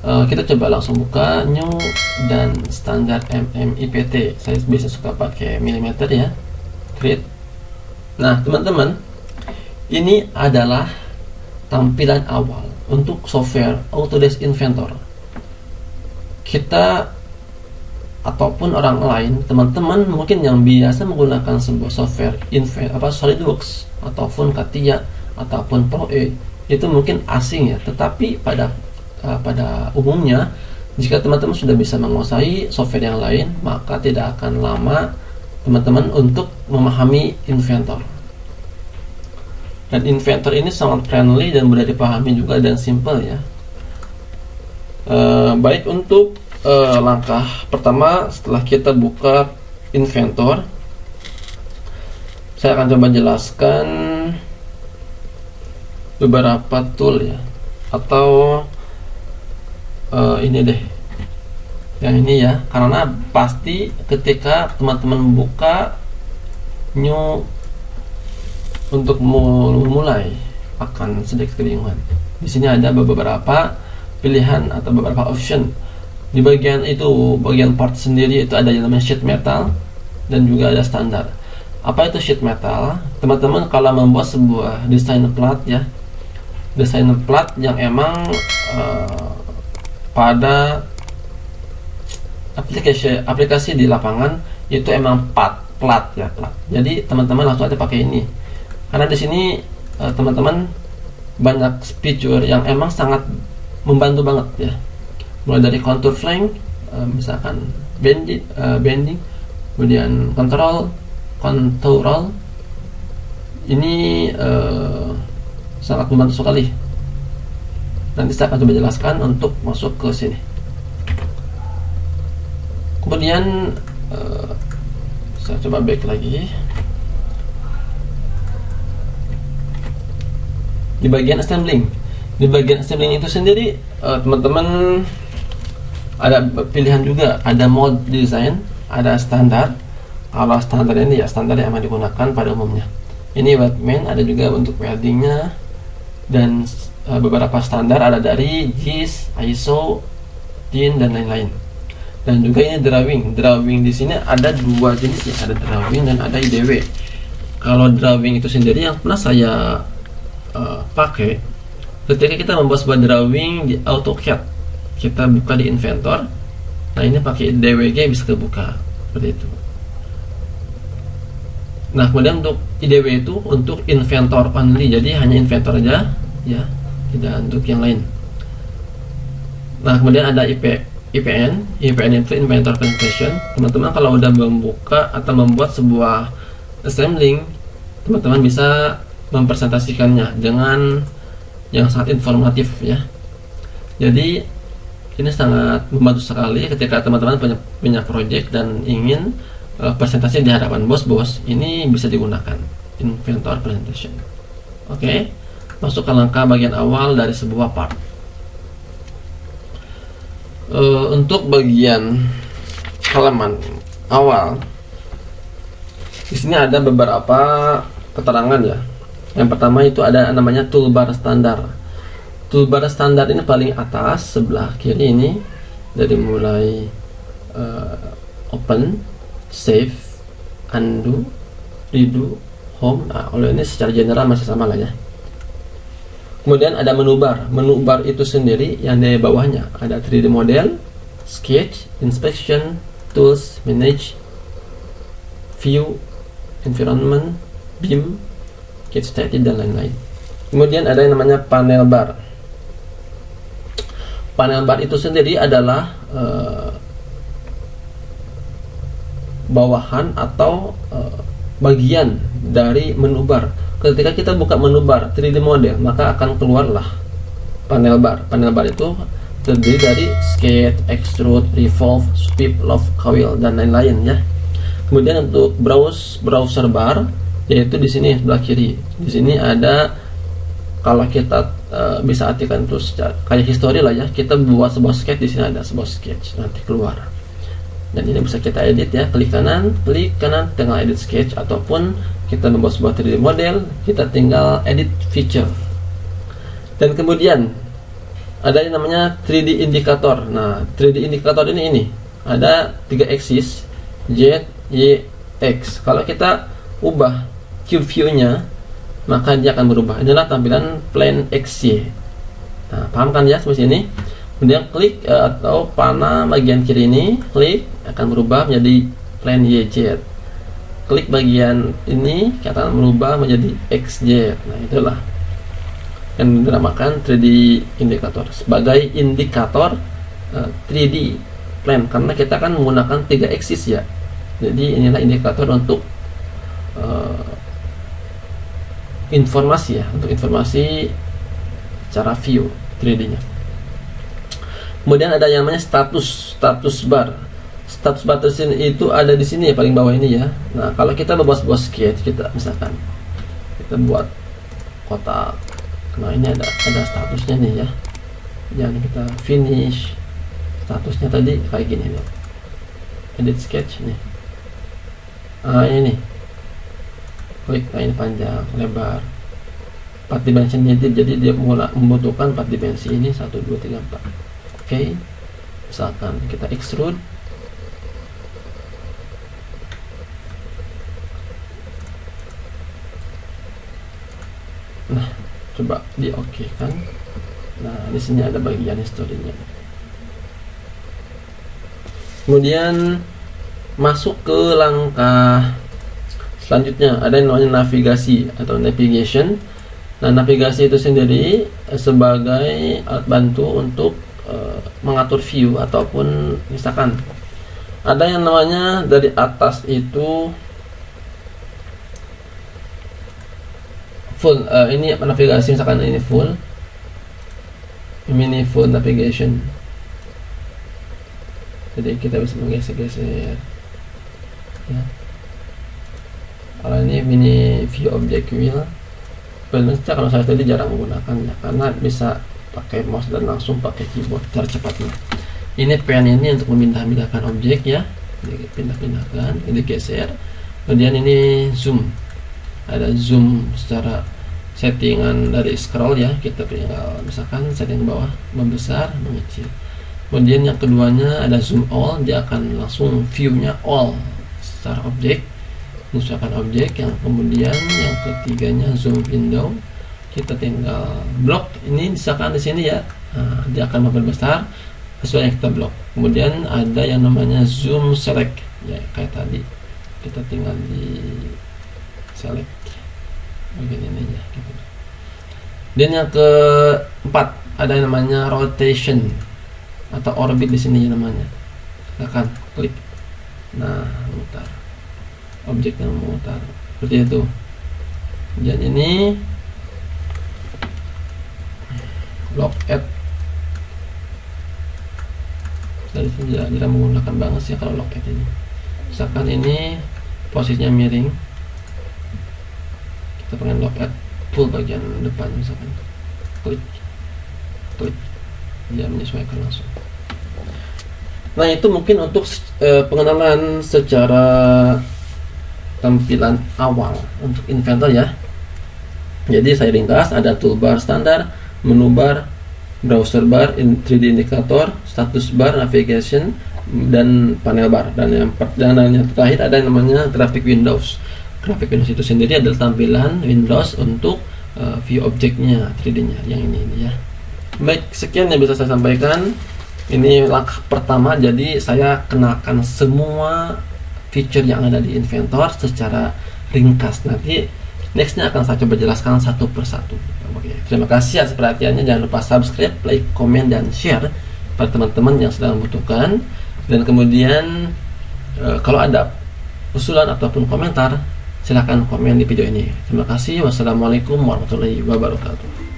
Kita coba langsung buka new dan standar MMIPT. Saya biasa suka pakai milimeter ya, create. Nah teman-teman, ini adalah tampilan awal untuk software Autodesk Inventor. Kita ataupun orang lain, teman-teman mungkin yang biasa menggunakan sebuah software SolidWorks ataupun CATIA ataupun ProE, itu mungkin asing ya. Tetapi pada umumnya, jika teman-teman sudah bisa menguasai software yang lain, maka tidak akan lama teman-teman untuk memahami Inventor. Dan Inventor ini sangat friendly dan mudah dipahami juga dan simple ya. Baik untuk langkah pertama setelah kita buka Inventor, saya akan coba jelaskan beberapa tool ya, atau ini deh yang ini ya, karena pasti ketika teman-teman buka new untuk memulai akan sedikit kebingungan. Di sini ada beberapa pilihan atau beberapa option. Di bagian itu, bagian part sendiri itu ada yang namanya sheet metal dan juga ada standar. Apa itu sheet metal? Teman-teman kalau membuat sebuah desain plat ya, desain plat yang emang pada aplikasi di lapangan itu emang plat ya, plat. Jadi teman-teman langsung aja pakai ini. Karena di sini teman-teman banyak feature yang emang sangat membantu banget ya. Mulai dari contour flank, misalkan bending, kemudian contoural, ini sangat membantu sekali. Nanti saya akan coba jelaskan untuk masuk ke sini. Kemudian saya coba back lagi. Di bagian assembling, itu sendiri teman-teman ada pilihan juga, ada mode design, ada standar. Kalau standar ini ya standar yang digunakan pada umumnya. Ini weldment, ada juga untuk weldingnya, dan beberapa standar ada dari GIS, ISO, DIN dan lain-lain. Dan juga ini drawing di sini ada dua jenis ya, ada drawing dan ada IDW. Kalau drawing itu sendiri yang pernah saya pakai ketika kita membuat sebuah drawing di AutoCAD, kita buka di Inventor. Nah ini pakai DWG bisa kebuka seperti itu. Nah kemudian untuk IDW itu untuk Inventor only, jadi hanya Inventor aja ya, tidak untuk yang lain. Nah kemudian ada IPN itu Inventor Presentation. Teman-teman kalau udah membuka atau membuat sebuah assembling, teman-teman bisa mempresentasikannya dengan yang sangat informatif ya. Jadi ini sangat membantu sekali ketika teman-teman punya project dan ingin presentasi di hadapan bos-bos, ini bisa digunakan Inventor Presentation. Oke, masuk ke langkah bagian awal dari sebuah part. Untuk bagian halaman awal, di sini ada beberapa keterangan ya. Yang pertama itu ada namanya toolbar standar. Toolbar standar ini paling atas sebelah kiri ini, dari mulai open, save, undo, redo, home. Nah, kalau ini secara general masih sama lah ya. Kemudian ada menu bar. Menu bar itu sendiri yang di bawahnya ada 3D model, sketch, inspection, tools, manage, view, environment, beam, get started dan lain-lain. Kemudian ada yang namanya panel bar. Panel bar itu sendiri adalah bawahan atau bagian dari menu bar. Ketika kita buka menu bar 3D model, maka akan keluarlah panel bar. Panel bar itu terdiri dari sketch, extrude, revolve, sweep, loft, coil dan lain-lain ya. Kemudian untuk browser bar, yaitu di sini sebelah kiri. Di sini ada, kalau kita bisa artikan terus kayak history lah ya. Kita buat sebuah sketch, di sini ada sebuah sketch nanti keluar. Dan ini bisa kita edit ya. Klik kanan, tinggal edit sketch, ataupun kita membuat sebuah 3D model, kita tinggal edit feature. Dan kemudian ada yang namanya 3D indikator. Nah, 3D indikator ini ada 3 axis, Z, Y, X. Kalau kita ubah cube view-nya, maka dia akan berubah. Inilah tampilan plane XY. Nah, paham kan ya seperti ini? Kemudian klik atau panah bagian kiri ini, klik akan berubah menjadi plane YZ. Klik bagian ini akan berubah menjadi XZ. Nah, itulah yang dinamakan 3D indikator sebagai indikator 3D plane, karena kita akan menggunakan 3 axis ya. Jadi inilah indikator untuk informasi ya, untuk informasi cara view 3D-nya. Kemudian ada yang namanya status bar. Status bar itu ada di sini ya, paling bawah ini ya. Nah, kalau kita membuat sebuah sketch, kita misalkan kita buat kotak. Nah, ini ada statusnya nih ya. Jangan kita finish. Statusnya tadi kayak gini nih. Edit sketch nih. Nah, ini. Klik, nah ini panjang, lebar. 4 dimensi jadi dia membutuhkan 4 dimensi ini 1 2 3 4. Oke. Misalkan kita extrude. Nah, coba di oke kan. Nah, di sini ada bagian historinya. Kemudian masuk ke langkah selanjutnya, ada yang namanya navigasi atau navigation. Nah, navigasi itu sendiri sebagai alat bantu untuk mengatur view, ataupun misalkan ada yang namanya dari atas itu full, ini navigasi, misalkan ini full, ini full navigation. Jadi kita bisa menggeser-geser ya. Kalau ini mini view object wheel, sebenarnya kalau saya tadi jarang menggunakannya karena bisa pakai mouse dan langsung pakai keyboard cara cepatnya. Ini pen ini untuk memindah-pindahkan objek ya, pindah-pindahkan, ini geser. Kemudian ini zoom, ada zoom secara settingan dari scroll ya, kita tinggal misalkan setting bawah, membesar, mengecil. Kemudian yang keduanya ada zoom all, dia akan langsung view-nya all secara objek, menyesuaikan objek. Yang kemudian yang ketiganya zoom window, kita tinggal blok ini misalkan di sini ya. Nah, dia akan memperbesar sesuai yang kita blok. Kemudian ada yang namanya zoom select ya, kayak tadi kita tinggal di select bagian ini ya gitu. Dan yang keempat ada yang namanya rotation atau orbit di sini namanya. Akan klik, nah memutar, objeknya memutar seperti itu. Dan ini lock at, dari sini tidak menggunakan banget sih kalau lock at ini. Misalkan ini posisinya miring, kita pengen lock at full bagian depan, misalkan klik, dia menyesuaikan langsung. Nah, itu mungkin untuk pengenalan secara tampilan awal untuk Inventor ya. Jadi saya ringkas, ada toolbar standar, menu bar, browser bar, 3D indikator, status bar, navigation, dan panel bar. Dan yang terakhir ada yang namanya graphic windows. Graphic windows itu sendiri adalah tampilan Windows untuk view objeknya 3D-nya yang ini ya. Baik, sekian yang bisa saya sampaikan. Ini langkah pertama, jadi saya kenalkan semua feature yang ada di Inventor secara ringkas. Nanti nextnya akan saya coba jelaskan satu persatu. Oke, terima kasih atas perhatiannya. Jangan lupa subscribe, like, komen, dan share pada teman-teman yang sedang membutuhkan. Dan kemudian kalau ada usulan ataupun komentar, silahkan komen di video ini. Terima kasih. Wassalamualaikum warahmatullahi wabarakatuh.